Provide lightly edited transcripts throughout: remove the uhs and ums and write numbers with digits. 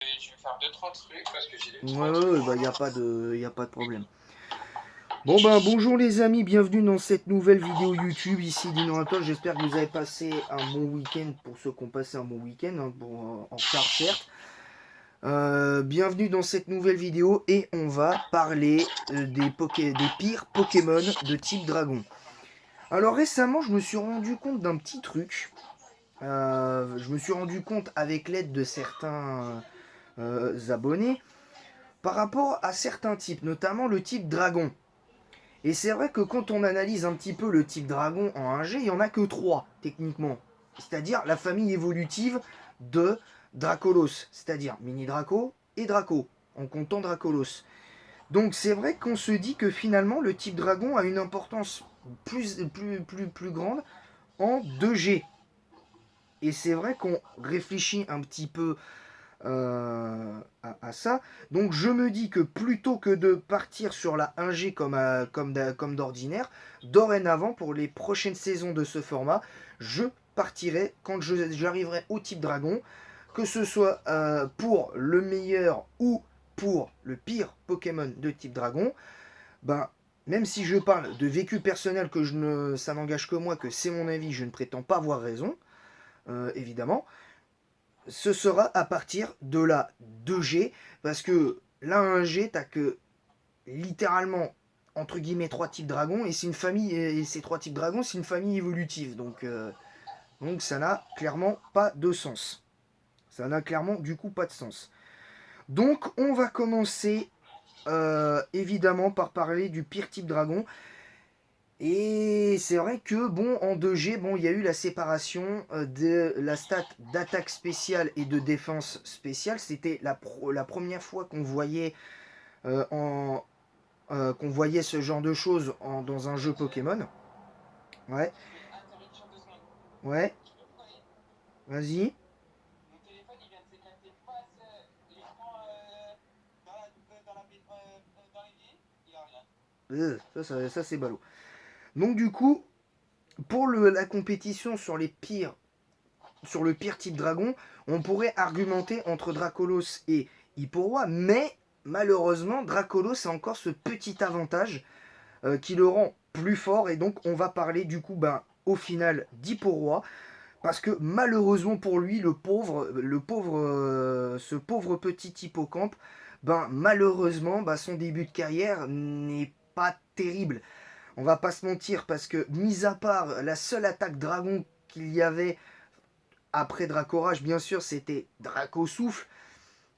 Je vais faire deux trois trucs parce que j'ai deux Ouais, trois ouais, trucs ouais, bah, y a pas de problème. Bon, ben, bonjour les amis, bienvenue dans cette nouvelle vidéo YouTube, ici Dinorator. J'espère que vous avez passé un bon week-end pour ceux qui ont passé un bon week-end, hein, en retard certes. Bienvenue dans cette nouvelle vidéo et on va parler des pires Pokémon de type dragon. Alors récemment, je me suis rendu compte d'un petit truc. Je me suis rendu compte avec l'aide de certains abonnés par rapport à certains types, notamment le type dragon. Et c'est vrai que quand on analyse un petit peu le type dragon en 1G, il n'y en a que 3 techniquement. C'est-à-dire la famille évolutive de Dracolos, c'est-à-dire Mini Draco et Draco, en comptant Dracolos. Donc c'est vrai qu'on se dit que finalement le type dragon a une importance plus grande en 2G. Et c'est vrai qu'on réfléchit un petit peu à ça. Donc je me dis que plutôt que de partir sur la 1G comme d'ordinaire, dorénavant, pour les prochaines saisons de ce format, je partirai quand j'arriverai au type dragon, que ce soit pour le meilleur ou pour le pire Pokémon de type dragon. Ben, même si je parle de vécu personnel, ça n'engage que moi, que c'est mon avis, je ne prétends pas avoir raison, évidemment, ce sera à partir de la 2G, parce que la 1G, t'as que littéralement, entre guillemets, trois types dragons, et c'est une famille, et ces trois types dragons, c'est une famille évolutive, donc ça n'a clairement pas de sens. Ça n'a clairement, du coup, pas de sens. Donc, on va commencer, évidemment, par parler du pire type dragon. Et c'est vrai que, bon, en 2G, bon, il y a eu la séparation de la stat d'attaque spéciale et de défense spéciale. C'était la première fois qu'on voyait, qu'on voyait ce genre de choses dans un jeu Pokémon. Ouais, je vais interruption 2 secondes. ouais, Tu peux me parler? vas-y. Mon téléphone il vient de s'éclater face l'écran dans l'évier. Il y a rien. Ça c'est ballot. Donc, du coup, pour la compétition sur le pire type dragon, on pourrait argumenter entre Dracolos et Hipporoi, mais malheureusement, Dracolos a encore ce petit avantage qui le rend plus fort, et donc on va parler du coup, ben, au final, d'Hipporoi, parce que malheureusement pour lui, ce pauvre petit hippocampe, ben, malheureusement, ben, son début de carrière n'est pas terrible. On va pas se mentir, parce que, mis à part la seule attaque dragon qu'il y avait après Dracorage, bien sûr, c'était Draco Souffle.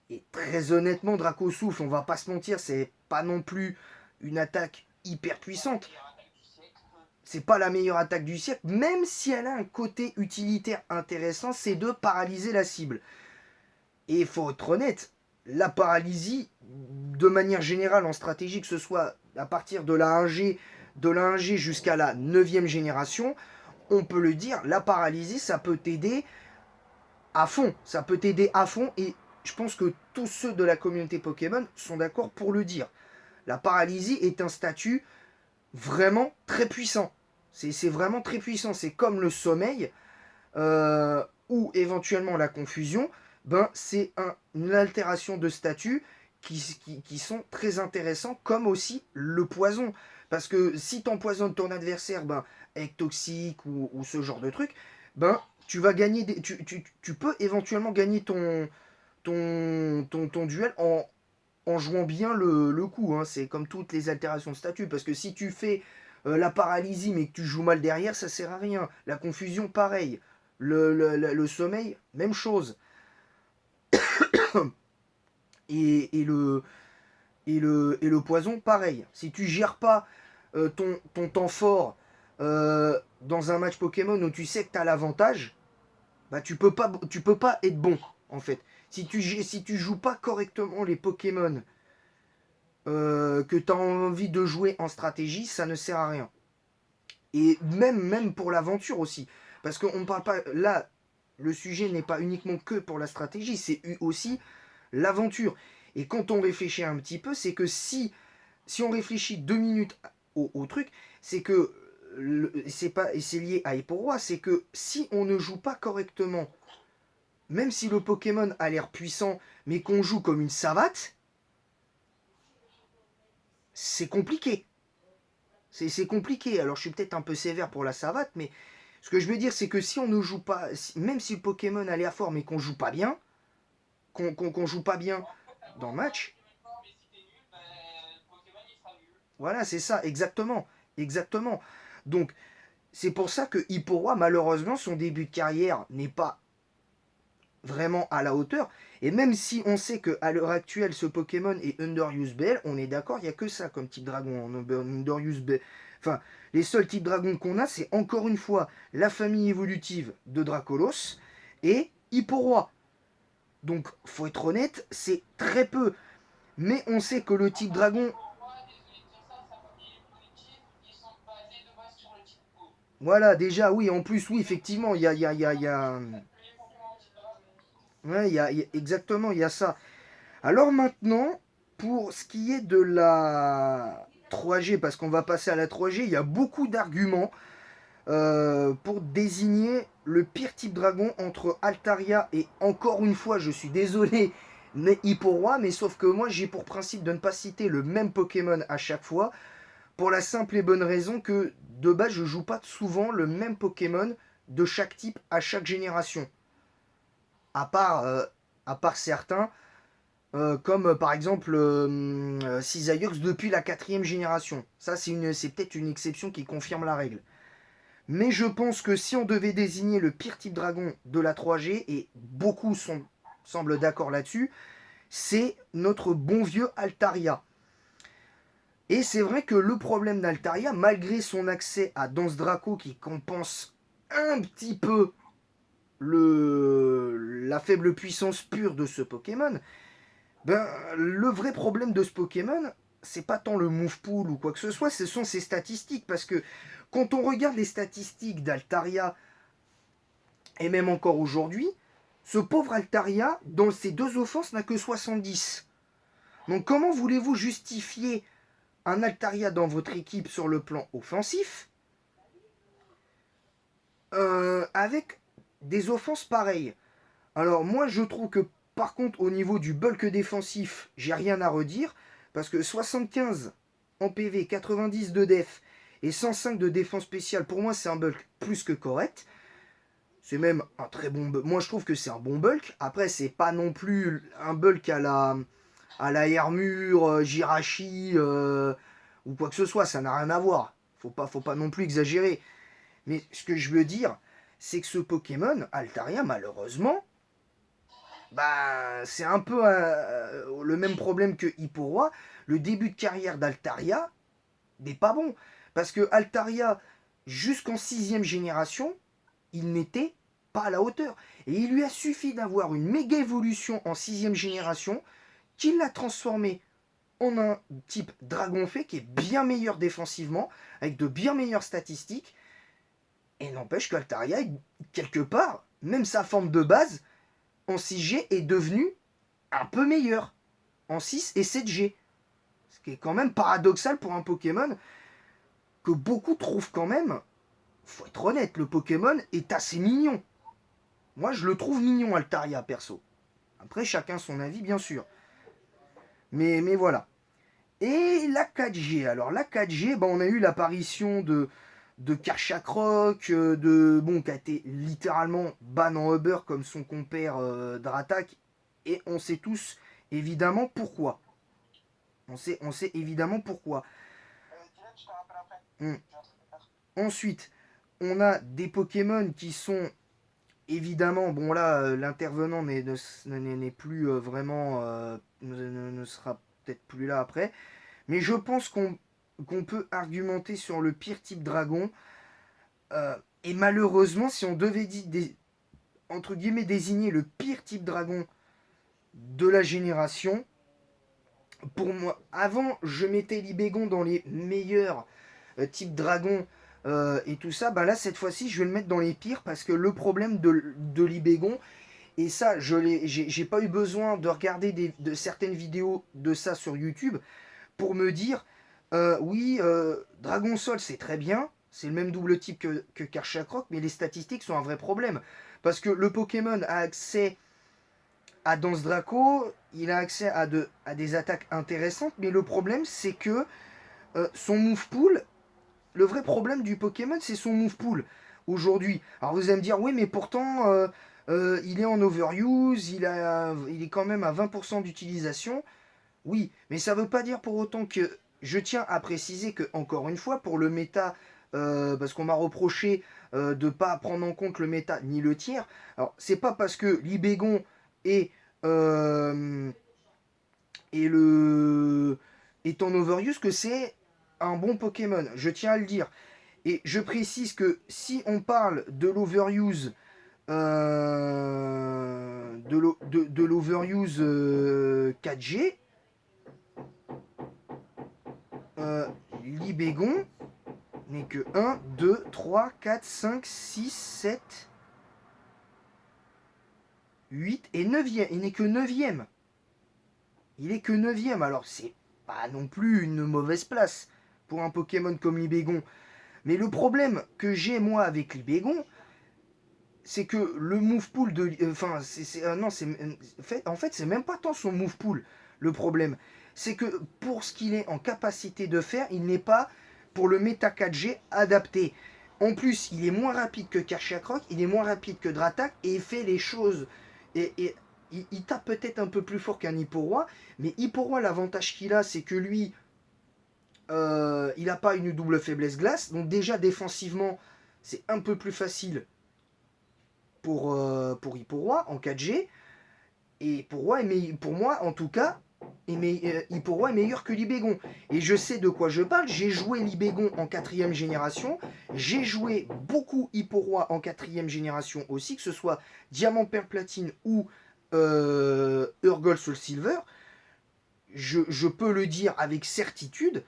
Et très honnêtement, Draco Souffle, on va pas se mentir, c'est pas non plus une attaque hyper C'est pas la puissante. meilleure attaque du siècle. C'est pas la meilleure attaque du siècle, même si elle a un côté utilitaire intéressant, c'est de paralyser la cible. Et il faut être honnête, la paralysie, de manière générale en stratégie, que ce soit à partir de la 1G jusqu'à la 9ème génération, on peut le dire, la paralysie, ça peut t'aider à fond. Ça peut t'aider à fond, et je pense que tous ceux de la communauté Pokémon sont d'accord pour le dire. La paralysie est un statut vraiment très puissant. C'est vraiment très puissant. C'est comme le sommeil ou éventuellement la confusion. Ben, c'est une altération de statut qui sont très intéressants, comme aussi le poison. Parce que si tu empoisonnes ton adversaire, ben, avec toxique ou ce genre de truc, ben, tu vas gagner tu peux éventuellement gagner ton duel en jouant bien le coup. Hein. C'est comme toutes les altérations de statut. Parce que si tu fais la paralysie mais que tu joues mal derrière, ça sert à rien. La confusion, pareil. Le sommeil, même chose. Et, et, le, et le poison, pareil. Si tu gères pas ton temps fort dans un match Pokémon où tu sais que tu as l'avantage, bah tu peux pas être bon, en fait. Si tu joues pas correctement les Pokémon que tu as envie de jouer en stratégie, ça ne sert à rien. Et même pour l'aventure aussi. Parce qu'on ne parle pas. Là, le sujet n'est pas uniquement que pour la stratégie, c'est aussi l'aventure. Et quand on réfléchit un petit peu, c'est que si on réfléchit 2 minutes au truc, c'est que c'est pas et c'est lié à Eporoi, c'est que si on ne joue pas correctement même si le Pokémon a l'air puissant, mais qu'on joue comme une savate, c'est compliqué. C'est compliqué. Alors je suis peut-être un peu sévère pour la savate, mais ce que je veux dire, c'est que si on ne joue pas, même si le Pokémon a l'air fort, mais qu'on joue pas bien, qu'on joue pas bien En fait, t'as dans beau le avoir un match, Pokémon fort, mais si t'es nul, ben, le Pokémon il sera nul. voilà, c'est ça, exactement. Exactement. Donc, c'est pour ça que Hipporoy, malheureusement, son début de carrière n'est pas vraiment à la hauteur. Et même si on sait qu'à l'heure actuelle, ce Pokémon est Underuse Bell, on est d'accord, il n'y a que ça comme type dragon en Underuse Bell. Enfin, les seuls types dragons qu'on a, c'est encore une fois la famille évolutive de Dracolos et Hipporoy. Donc, faut être honnête, c'est très peu. Mais on sait que le type Après, dragon, pour moi, désolé de dire ça, sa famille évolutive, ils sont basés de base sur le type eau. voilà, déjà, oui, en plus, oui, effectivement, il y a Que les Pokémon type dragon. ouais, exactement, il y a ça. Alors maintenant, pour ce qui est de la 3G, parce qu'on va passer à la 3G, il y a beaucoup d'arguments pour désigner le pire type dragon entre Altaria et encore une fois, je suis désolé, mais Hipporoy, mais sauf que moi j'ai pour principe de ne pas citer le même Pokémon à chaque fois, pour la simple et bonne raison que de base je joue pas souvent le même Pokémon de chaque type à chaque génération. À part, euh, à part certains, comme par exemple Cisaillux depuis la quatrième génération. Ça, c'est peut-être une exception qui confirme la règle. Mais je pense que si on devait désigner le pire type dragon de la 3G, et beaucoup semblent d'accord là-dessus, c'est notre bon vieux Altaria. Et c'est vrai que le problème d'Altaria, malgré son accès à Danse Draco qui compense un petit peu la faible puissance pure de ce Pokémon, ben, le vrai problème de ce Pokémon, c'est pas tant le move pool ou quoi que ce soit, ce sont ses statistiques. Parce que quand on regarde les statistiques d'Altaria, et même encore aujourd'hui, ce pauvre Altaria, dans ses deux offenses, n'a que 70. Donc comment voulez-vous justifier un Altaria dans votre équipe sur le plan offensif avec des offenses pareilles? Alors moi je trouve que par contre au niveau du bulk défensif, j'ai rien à redire parce que 75 en PV, 90 de def et 105 de défense spéciale, pour moi c'est un bulk plus que correct. C'est même un très bon bulk. Moi je trouve que c'est un bon bulk. Après c'est pas non plus un bulk à la Hermure, Jirachi ou quoi que ce soit, ça n'a rien à voir. Faut pas non plus exagérer. Mais ce que je veux dire, c'est que ce Pokémon, Altaria, malheureusement, bah, c'est un peu le même problème que Hipporoy. Le début de carrière d'Altaria n'est pas bon. Parce que Altaria, jusqu'en sixième génération, il n'était pas à la hauteur. Et il lui a suffi d'avoir une méga évolution en sixième génération qui l'a transformé en un type Dragonfée qui est bien meilleur défensivement, avec de bien meilleures statistiques. Et n'empêche qu'Altaria, quelque part, même sa forme de base, en 6G est devenue un peu meilleure en 6 et 7G. Ce qui est quand même paradoxal pour un Pokémon que beaucoup trouvent quand même, faut être honnête, le Pokémon est assez mignon. Moi je le trouve mignon Altaria perso. Après chacun son avis bien sûr. Mais voilà. Et la 4G. Alors la 4G, bah, on a eu l'apparition de Karchakroc, qui a été littéralement ban en Uber comme son compère Dratak. Et on sait tous évidemment pourquoi. On sait évidemment pourquoi. Dylan, je te rappelle après. Hmm. J'ai un truc à faire. Ensuite, on a des Pokémon qui sont évidemment, bon là, l'intervenant n'est plus vraiment, ne sera peut-être plus là après. Mais je pense qu'on peut argumenter sur le pire type dragon. Et malheureusement, si on devait entre guillemets désigner le pire type dragon de la génération, pour moi, avant, je mettais Libégon dans les meilleurs types dragons et tout ça. Bah là, cette fois-ci, je vais le mettre dans les pires parce que le problème de Libégon, et ça, j'ai pas eu besoin de regarder de certaines vidéos de ça sur YouTube pour me dire oui, Dragon Sol c'est très bien, c'est le même double type que Karchakroc, mais les statistiques sont un vrai problème. Parce que le Pokémon a accès à Danse Draco, il a accès à des attaques intéressantes, mais le problème c'est que son move pool, le vrai problème du Pokémon c'est son move pool aujourd'hui. Alors vous allez me dire, oui mais pourtant il est en overuse, il est quand même à 20% d'utilisation. Oui, mais ça veut pas dire pour autant que... Je tiens à préciser que, encore une fois, pour le méta, parce qu'on m'a reproché de pas prendre en compte le méta ni le tiers, alors c'est pas parce que l'Ibégon est, euh, est, le, est en overuse que c'est un bon Pokémon. Je tiens à le dire. Et je précise que si on parle de l'overuse de l'overuse 4G, l'Ibégon n'est que 1, 2, 3, 4, 5, 6, 7, 8 et 9e. Il n'est que 9e. Il est que 9e. Alors, c'est pas non plus une mauvaise place pour un Pokémon comme l'Ibégon. Mais le problème que j'ai, moi, avec l'Ibégon, c'est que le move pool de. Enfin, non, en fait, c'est même pas tant son move pool le problème. C'est que pour ce qu'il est en capacité de faire, il n'est pas, pour le méta 4G, adapté. En plus, il est moins rapide que Karchakroc, il est moins rapide que Dratak, et il fait les choses. Et il tape peut-être un peu plus fort qu'un Hipporoi, mais Hipporoi, l'avantage qu'il a, c'est que lui, il n'a pas une double faiblesse glace, donc déjà défensivement, c'est un peu plus facile pour Hipporoi en 4G. Et Hipporoi pour moi, en tout cas, Hipporoi est meilleur que l'Ibégon. Et je sais de quoi je parle. J'ai joué l'Ibégon en 4ème génération. J'ai joué beaucoup Hipporoi en 4ème génération aussi, que ce soit Diamant, Perle, Platine ou Urgol Soul Silver. Je peux le dire avec certitude.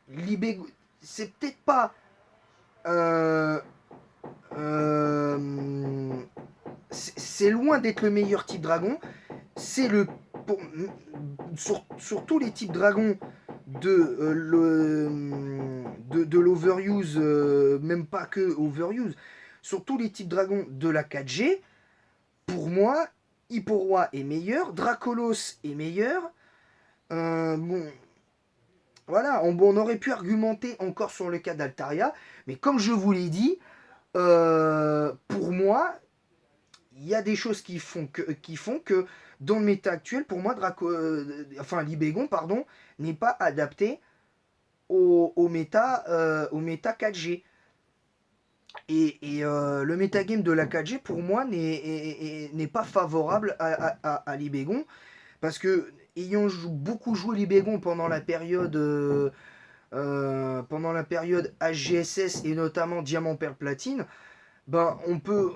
L'Ibégon, c'est peut-être pas... Euh, euh, c'est loin d'être le meilleur type dragon. C'est le pour, sur tous les types dragons de l'overuse, même pas que overuse, sur tous les types dragons de la 4G, pour moi, Hipporoi est meilleur, Dracolos est meilleur. Bon, voilà, on aurait pu argumenter encore sur le cas d'Altaria, mais comme je vous l'ai dit, pour moi, il y a des choses qui font que dans le méta actuel, pour moi, l'Ibégon, pardon, n'est pas adapté au méta 4G. Le metagame de la 4G, pour moi, n'est pas favorable à l'Ibégon, parce que, ayant beaucoup joué l'Ibégon pendant la période HGSS et notamment Diamant, Perle, Platine, ben, on peut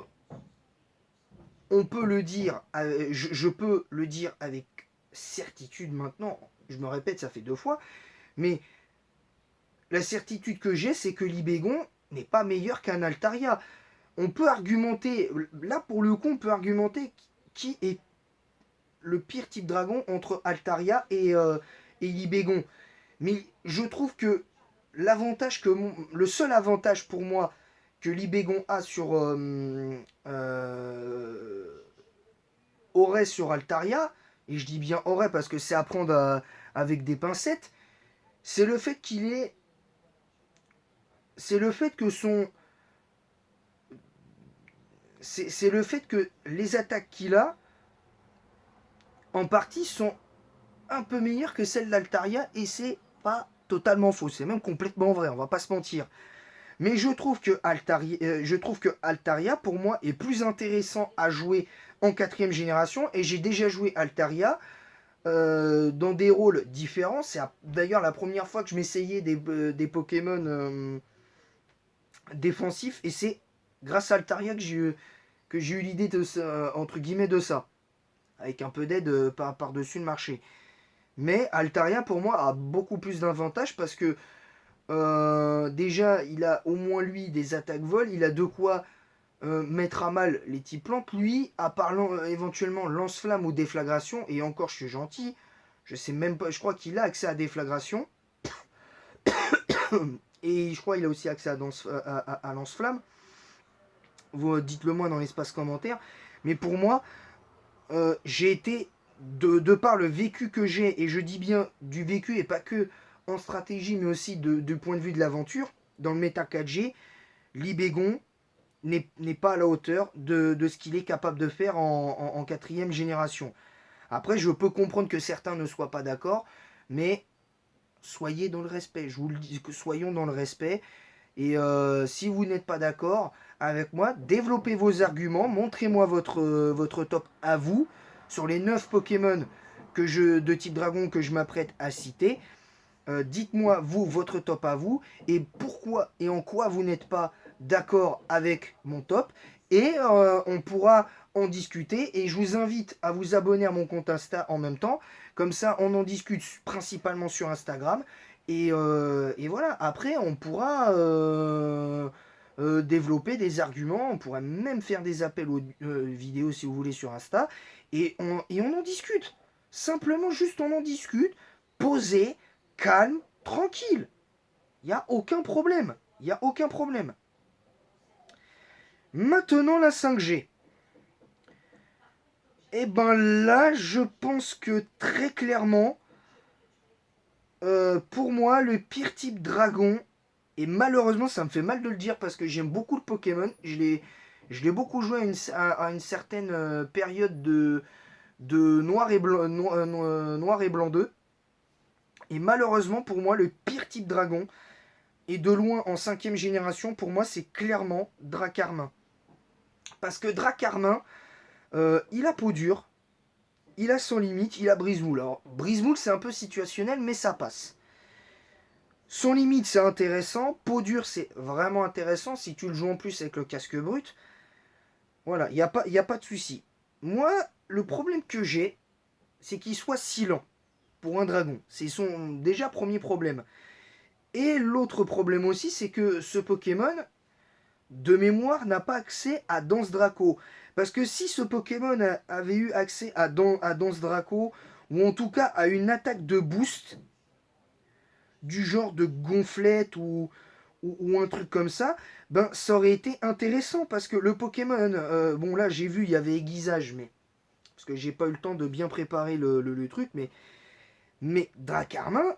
le dire, je peux le dire avec certitude maintenant, je me répète, ça fait 2 fois, mais la certitude que j'ai, c'est que l'Ibégon n'est pas meilleur qu'un Altaria. On peut argumenter, là pour le coup, on peut argumenter qui est le pire type dragon entre Altaria et l'Ibégon. Mais je trouve que le seul avantage pour moi que l'Ibégon a aurait sur Altaria, et je dis bien aurait parce que c'est à prendre avec des pincettes, c'est le fait qu'il est. C'est le fait que son. C'est le fait que les attaques qu'il a, en partie, sont un peu meilleures que celles d'Altaria, et c'est pas totalement faux, c'est même complètement vrai, on va pas se mentir. Mais je trouve que Altaria, pour moi, est plus intéressant à jouer en 4ème génération. Et j'ai déjà joué Altaria dans des rôles différents. C'est d'ailleurs la première fois que je m'essayais des Pokémon défensifs. Et c'est grâce à Altaria que j'ai eu l'idée entre guillemets de ça. Avec un peu d'aide par-dessus le marché. Mais Altaria, pour moi, a beaucoup plus d'avantages parce que déjà, il a au moins lui des attaques vol, il a de quoi mettre à mal les types plantes. Lui, à part éventuellement lance-flamme ou déflagration, et encore je suis gentil, je sais même pas, je crois qu'il a accès à déflagration, et je crois qu'il a aussi accès à lance-flamme. dites-le moi dans l'espace commentaire. Mais pour moi, j'ai été, de par le vécu que j'ai, et je dis bien du vécu et pas que en stratégie, mais aussi du point de vue de l'aventure, dans le méta 4G, Libégon n'est pas à la hauteur de ce qu'il est capable de faire en quatrième génération. Après, je peux comprendre que certains ne soient pas d'accord, mais soyez dans le respect. Je vous le dis, que soyons dans le respect. Et si vous n'êtes pas d'accord avec moi, développez vos arguments, montrez-moi votre top à vous sur les 9 Pokémon de type dragon que je m'apprête à citer. Dites-moi, vous, votre top à vous, et pourquoi et en quoi vous n'êtes pas d'accord avec mon top. Et on pourra en discuter. Et je vous invite à vous abonner à mon compte Insta en même temps. Comme ça, on en discute principalement sur Instagram. Et voilà, après, on pourra développer des arguments. On pourra même faire des appels aux vidéos si vous voulez sur Insta. Et on en discute. Simplement, juste on en discute. Posez calme, tranquille. Il n'y a aucun problème. Il n'y a aucun problème. Maintenant, la 5G. Et ben là, je pense que très clairement, pour moi, le pire type dragon, et malheureusement, ça me fait mal de le dire parce que j'aime beaucoup le Pokémon. Je l'ai beaucoup joué à une certaine période de Noir et Blanc 2. Et malheureusement, pour moi, le pire type dragon, et de loin en 5ème génération, pour moi, c'est clairement Dracarmin. Parce que Dracarmin, il a peau dure, il a son limite, il a Brise-Moule. Alors, Brise-Moule, c'est un peu situationnel, mais ça passe. Son limite, c'est intéressant. Peau dure, c'est vraiment intéressant si tu le joues en plus avec le casque brut. Voilà, il n'y a pas de souci. Moi, le problème que j'ai, c'est qu'il soit si lent pour un dragon. C'est son déjà premier problème. Et l'autre problème aussi, c'est que ce Pokémon, de mémoire, n'a pas accès à Danse Draco. Parce que si ce Pokémon avait eu accès à Danse Draco, ou en tout cas à une attaque de boost, du genre de gonflette ou un truc comme ça, ben ça aurait été intéressant. Parce que le Pokémon, bon là j'ai vu, il y avait aiguisage, mais parce que j'ai pas eu le temps de bien préparer le truc, mais Dracarmin,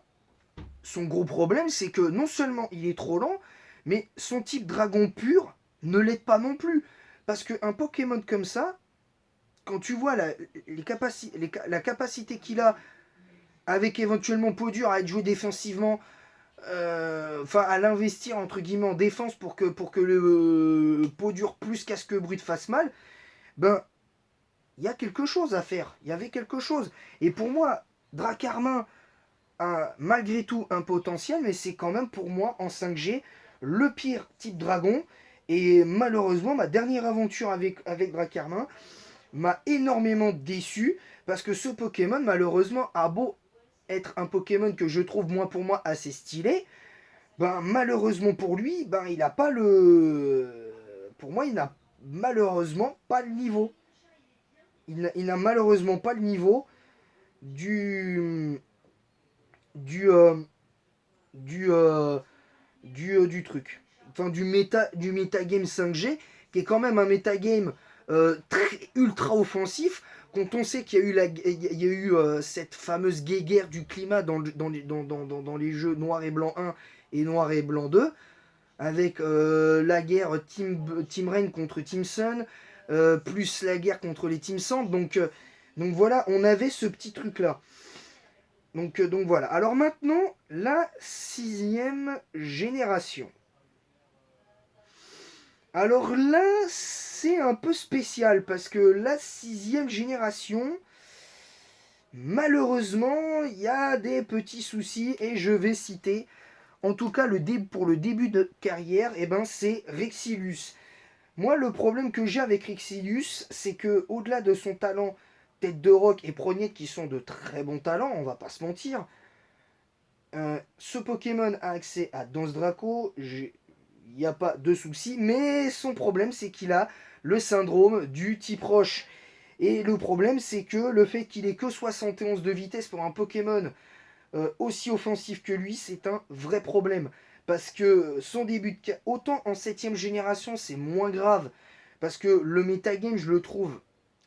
son gros problème, c'est que non seulement il est trop lent, mais son type dragon pur ne l'aide pas non plus. Parce qu'un Pokémon comme ça, quand tu vois la capacité qu'il a, avec éventuellement peau dure à être joué défensivement, enfin à l'investir entre guillemets en défense pour que le peau dure plus casque brut fasse mal, ben il y a quelque chose à faire. Il y avait quelque chose. Et pour moi, Dracarmin, malgré tout un potentiel, mais c'est quand même pour moi en 5G le pire type dragon. Et malheureusement, ma dernière aventure avec Dracarmin m'a énormément déçu parce que ce Pokémon, malheureusement, a beau être un Pokémon que je trouve, moi pour moi, assez stylé, ben malheureusement pour lui, ben il n'a pas le. Pour moi, il n'a malheureusement pas le niveau. Il n'a malheureusement pas le niveau du du, du, du truc. Enfin, du metagame 5G, qui est quand même un metagame ultra offensif, quand on sait qu'il y a eu, cette fameuse guéguerre du climat dans les jeux Noir et Blanc 1 et Noir et Blanc 2, avec la guerre Team Rain contre Team Sun, plus la guerre contre les Team Sand. Donc voilà, on avait ce petit truc-là. Donc voilà. Alors maintenant, la 6ème génération. Alors là, c'est un peu spécial parce que la 6ème génération, malheureusement, il y a des petits soucis et je vais citer, en tout cas pour le début de carrière, c'est Rexilus. Moi, le problème que j'ai avec Rexilus, c'est que au-delà de son talent Tête de Rock et Prognette qui sont de très bons talents, on va pas se mentir. Ce Pokémon a accès à Danse Draco, il n'y a pas de souci, mais son problème c'est qu'il a le syndrome du type roche. Et le problème c'est que le fait qu'il ait que 71 de vitesse pour un Pokémon aussi offensif que lui, c'est un vrai problème. Parce que son début de... Autant en 7ème génération c'est moins grave, Parce que le metagame, je le trouve,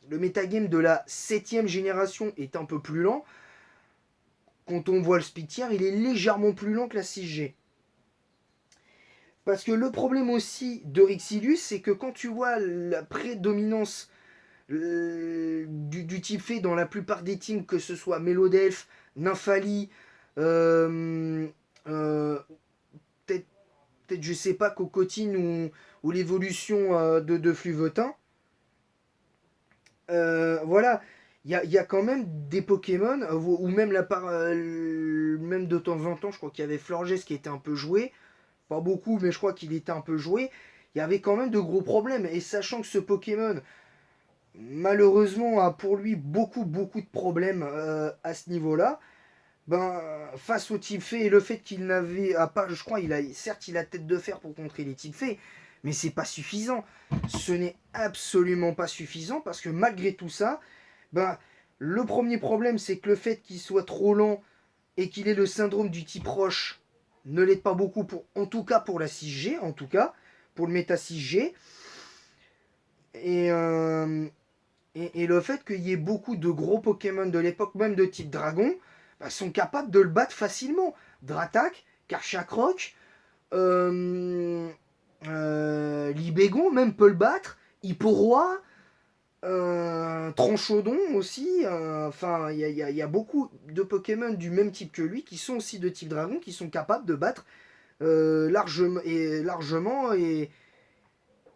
le metagame de la 7ème génération est un peu plus lent. Quand on voit le speed tier, il est légèrement plus lent que la 6G. Parce que le problème aussi de Rixilius, c'est que quand tu vois la prédominance du type fait dans la plupart des teams, que ce soit Melodelph, Nymphali, euh, euh, peut-être, je sais pas, Cocotine ou l'évolution de Fluvetin, voilà, il y a quand même des Pokémon, ou même, même de temps en temps, je crois qu'il y avait Florges qui était un peu joué, pas beaucoup, mais je crois qu'il était un peu joué, il y avait quand même de gros problèmes. Et sachant que ce Pokémon, malheureusement, a pour lui beaucoup de problèmes à ce niveau-là, ben, face au type fait et le fait qu'il n'avait pas, je crois, certes, il a tête de fer pour contrer les types faits, mais c'est pas suffisant. Ce n'est absolument pas suffisant parce que malgré tout ça, ben, le premier problème, c'est que le fait qu'il soit trop lent et qu'il ait le syndrome du type roche ne l'aide pas beaucoup, en tout cas pour la 6G, en tout cas, pour le méta 6G. Et, et le fait qu'il y ait beaucoup de gros Pokémon de l'époque, même de type dragon, bah, sont capables de le battre facilement. Dratak, Karchakroc, Libégon même peut le battre, Hipporoi, Tranchodon aussi. Enfin, il y a beaucoup de Pokémon du même type que lui qui sont aussi de type dragon, qui sont capables de battre largement et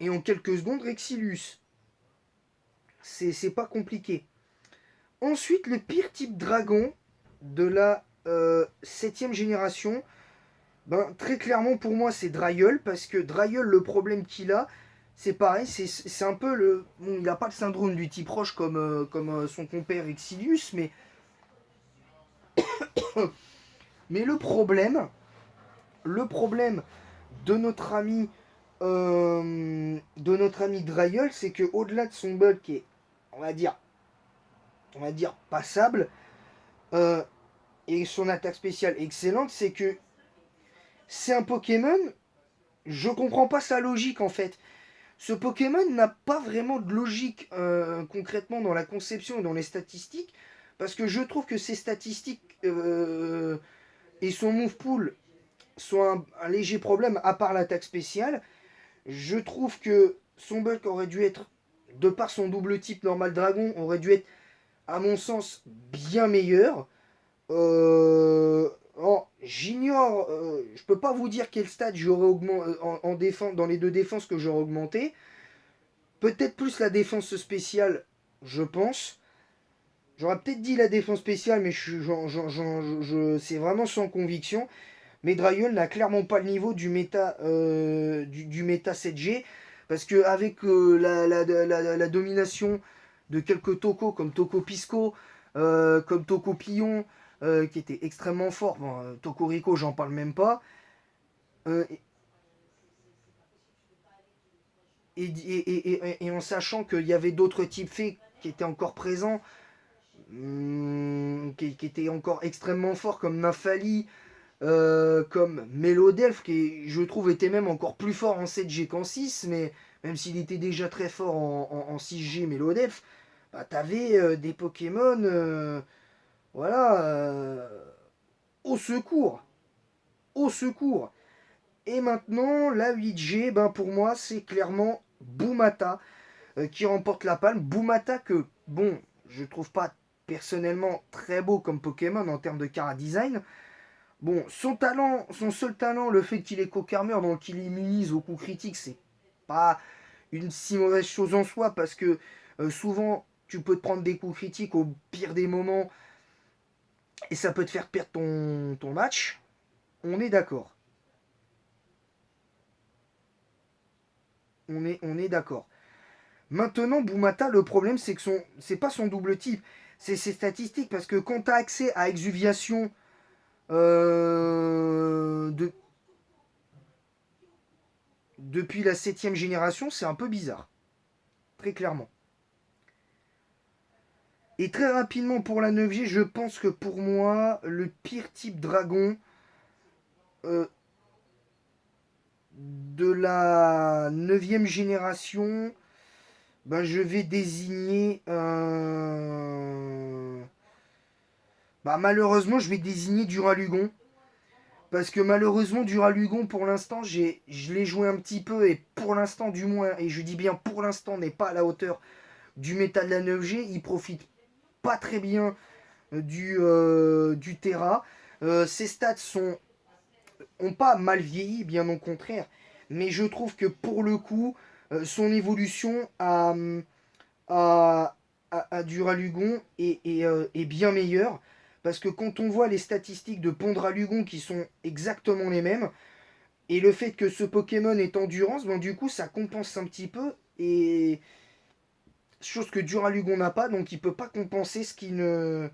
en quelques secondes Rexilus. C'est pas compliqué. Ensuite, le pire type dragon de la 7ème génération, ben, très clairement pour moi c'est Dryul, parce que Dryul, le problème qu'il a, c'est pareil, c'est un peu le... Bon, il n'a pas le syndrome du type roche comme son compère Exilius, mais le problème de notre ami Dryul, c'est que au-delà de son bug qui est, on va dire, passable, euh, et son attaque spéciale excellente, c'est que c'est un Pokémon, je comprends pas sa logique en fait. Ce Pokémon n'a pas vraiment de logique concrètement dans la conception et dans les statistiques, parce que je trouve que ses statistiques et son move pool sont un léger problème à part l'attaque spéciale. Je trouve que son bulk aurait dû être, de par son double type normal dragon, aurait dû être, à mon sens, bien meilleur. J'ignore, je peux pas vous dire quel stade j'aurais augmenté en défense, dans les deux défenses que j'aurais augmenté. Peut-être plus la défense spéciale, je pense. J'aurais peut-être dit la défense spéciale, mais c'est vraiment sans conviction. Mais Dryul n'a clairement pas le niveau du méta, du méta 7G. Parce qu'avec la domination de quelques Toko, comme Toko Pisco, comme Toko Pillon, qui était extrêmement fort. Bon, Toko Rico, j'en parle même pas. Euh, et en sachant qu'il y avait d'autres types faits qui étaient encore présents, qui étaient encore extrêmement forts, comme Nymphali, comme Melodelph, qui je trouve était même encore plus fort en 7G qu'en 6, mais même s'il était déjà très fort en 6G, Melodelph, bah, t'avais des Pokémon, voilà, au secours, au secours. Et maintenant, la 8G, ben pour moi, c'est clairement Boumata qui remporte la palme. Boumata que, bon, je trouve pas personnellement très beau comme Pokémon en termes de cara design. Bon, son seul talent, le fait qu'il ait Cocarmure, donc il immunise au coup critique, c'est pas une si mauvaise chose en soi, parce que souvent, tu peux te prendre des coups critiques au pire des moments, et ça peut te faire perdre ton match. On est d'accord. On est d'accord. Maintenant, Boumata, le problème, c'est que c'est pas son double type, c'est ses statistiques, parce que quand tu as accès à Exuviation de, depuis la 7ème génération, c'est un peu bizarre. Très clairement. Et très rapidement pour la 9G, je pense que pour moi, le pire type dragon euh, de la 9ème génération, Ben, je vais désigner... Bah, malheureusement, je vais désigner Duralugon. Parce que malheureusement, Duralugon, pour l'instant, je l'ai joué un petit peu. Et pour l'instant, du moins, et je dis bien pour l'instant, n'est pas à la hauteur du méta de la 9G. Il profite pas très bien du Terra. Ses stats ont pas mal vieilli, bien au contraire. Mais je trouve que pour le coup, son évolution à, à Duralugon est bien meilleure. Parce que quand on voit les statistiques de Pondralugon qui sont exactement les mêmes, et le fait que ce Pokémon est endurance, ben du coup ça compense un petit peu. Et chose que Duralugon n'a pas, donc il peut pas compenser ce qui ne.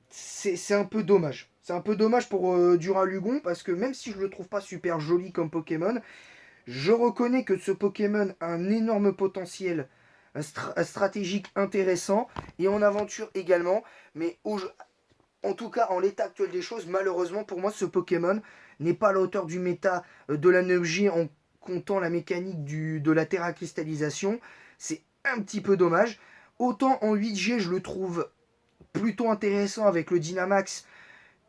C'est un peu dommage. C'est un peu dommage pour Duralugon parce que même si je le trouve pas super joli comme Pokémon, je reconnais que ce Pokémon a un énorme potentiel stratégique intéressant et en aventure également. Mais en tout cas, en l'état actuel des choses, malheureusement pour moi, ce Pokémon n'est pas à la hauteur du méta de la 9G en comptant la mécanique de la Terra Cristallisation. C'est un petit peu dommage. Autant en 8G, je le trouve plutôt intéressant avec le Dynamax,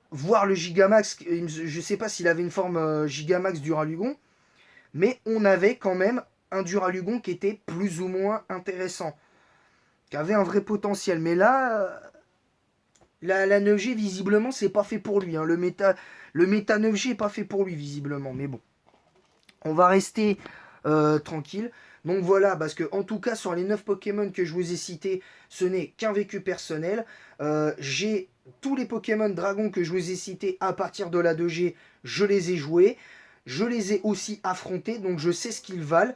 voire le Gigamax. Je ne sais pas s'il avait une forme Gigamax Duralugon, mais on avait quand même un Duralugon qui était plus ou moins intéressant, qui avait un vrai potentiel. Mais là, la 9G, visiblement, c'est pas fait pour lui. Hein. Le méta 9G est pas fait pour lui, visiblement. Mais bon, on va rester tranquille. Donc voilà, parce que en tout cas, sur les 9 Pokémon que je vous ai cités, ce n'est qu'un vécu personnel. J'ai tous les Pokémon Dragon que je vous ai cités à partir de la 2G, je les ai joués. Je les ai aussi affrontés, donc je sais ce qu'ils valent.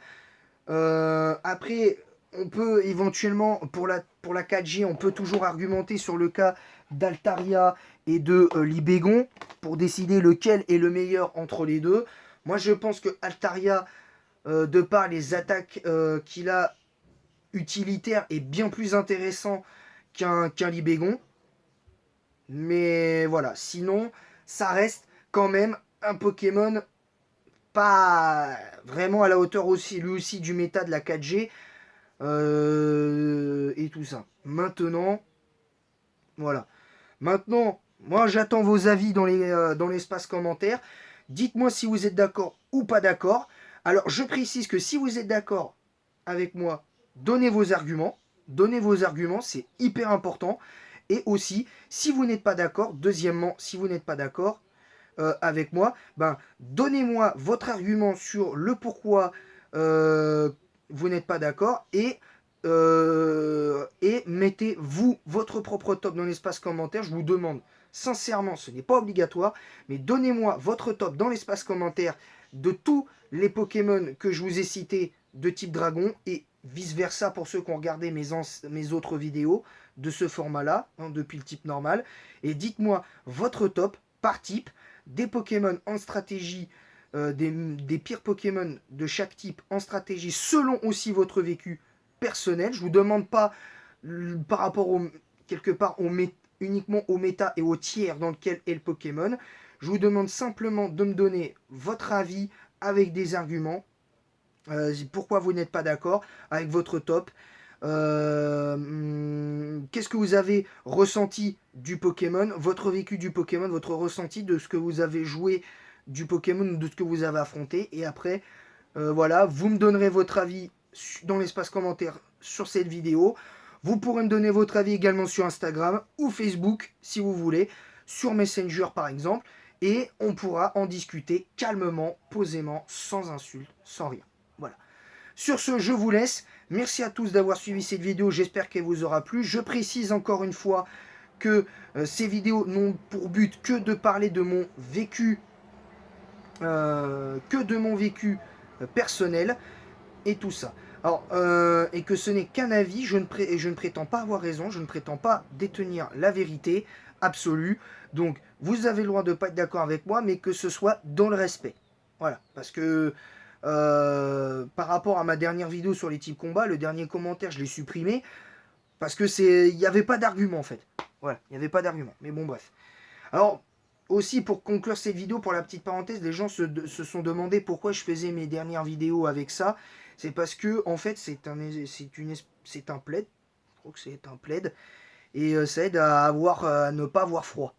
Après, on peut éventuellement, pour la 4G, on peut toujours argumenter sur le cas d'Altaria et de Libégon pour décider lequel est le meilleur entre les deux. Moi, je pense que Altaria, de par les attaques qu'il a utilitaires, est bien plus intéressant qu'un Libégon. Mais voilà, sinon, ça reste quand même un Pokémon pas vraiment à la hauteur aussi, lui aussi, du méta de la 4G et tout ça. Maintenant, voilà. Maintenant, moi j'attends vos avis dans l'espace commentaire. Dites-moi si vous êtes d'accord ou pas d'accord. Alors je précise que si vous êtes d'accord avec moi, donnez vos arguments. Donnez vos arguments, c'est hyper important. Et aussi, si vous n'êtes pas d'accord, deuxièmement, si vous n'êtes pas d'accord avec moi, ben, donnez-moi votre argument sur le pourquoi vous n'êtes pas d'accord et mettez-vous votre propre top dans l'espace commentaire. Je vous demande sincèrement, ce n'est pas obligatoire, mais donnez-moi votre top dans l'espace commentaire de tous les Pokémon que je vous ai cités de type dragon et vice-versa pour ceux qui ont regardé mes autres vidéos de ce format-là, hein, depuis le type normal. Et dites-moi votre top par type, des Pokémon en stratégie, des pires Pokémon de chaque type en stratégie, selon aussi votre vécu personnel. Je vous demande pas par rapport quelque part uniquement au méta et au tiers dans lequel est le Pokémon. Je vous demande simplement de me donner votre avis avec des arguments. Pourquoi vous n'êtes pas d'accord avec votre top. Qu'est-ce que vous avez ressenti du Pokémon, votre vécu du Pokémon, votre ressenti de ce que vous avez joué du Pokémon, de ce que vous avez affronté. Et après, voilà, vous me donnerez votre avis dans l'espace commentaire sur cette vidéo. Vous pourrez me donner votre avis également sur Instagram ou Facebook si vous voulez, sur Messenger par exemple. Et on pourra en discuter calmement, posément, sans insultes, sans rien. Voilà. Sur ce, je vous laisse. Merci à tous d'avoir suivi cette vidéo. J'espère qu'elle vous aura plu. Je précise encore une fois que ces vidéos n'ont pour but que de parler de mon vécu, personnel et tout ça. Alors, et que ce n'est qu'un avis. Je ne prétends pas avoir raison. Je ne prétends pas détenir la vérité absolue. Donc, vous avez le droit de ne pas être d'accord avec moi, mais que ce soit dans le respect. Voilà, parce que par rapport à ma dernière vidéo sur les types combat, le dernier commentaire, je l'ai supprimé parce que il n'y avait pas d'argument en fait. Voilà, il n'y avait pas d'argument. Mais bon, bref. Alors, aussi pour conclure cette vidéo, pour la petite parenthèse, les gens se sont demandé pourquoi je faisais mes dernières vidéos avec ça. C'est parce que en fait c'est un plaid, je crois que c'est un plaid, et ça aide à ne pas avoir froid.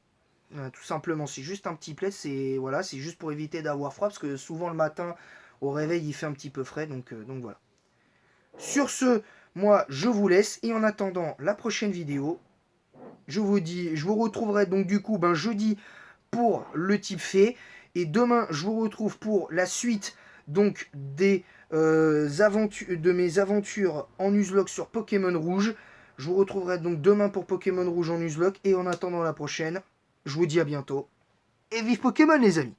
Tout simplement, c'est juste un petit plaid, c'est voilà, c'est juste pour éviter d'avoir froid parce que souvent le matin au réveil il fait un petit peu frais, donc voilà. Sur ce, moi je vous laisse et en attendant la prochaine vidéo, je vous retrouverai donc du coup jeudi pour le type fée et demain je vous retrouve pour la suite donc de mes aventures en Nuzlocke sur Pokémon Rouge. Je vous retrouverai donc demain pour Pokémon Rouge en Nuzlocke et en attendant la prochaine, je vous dis à bientôt et vive Pokémon les amis.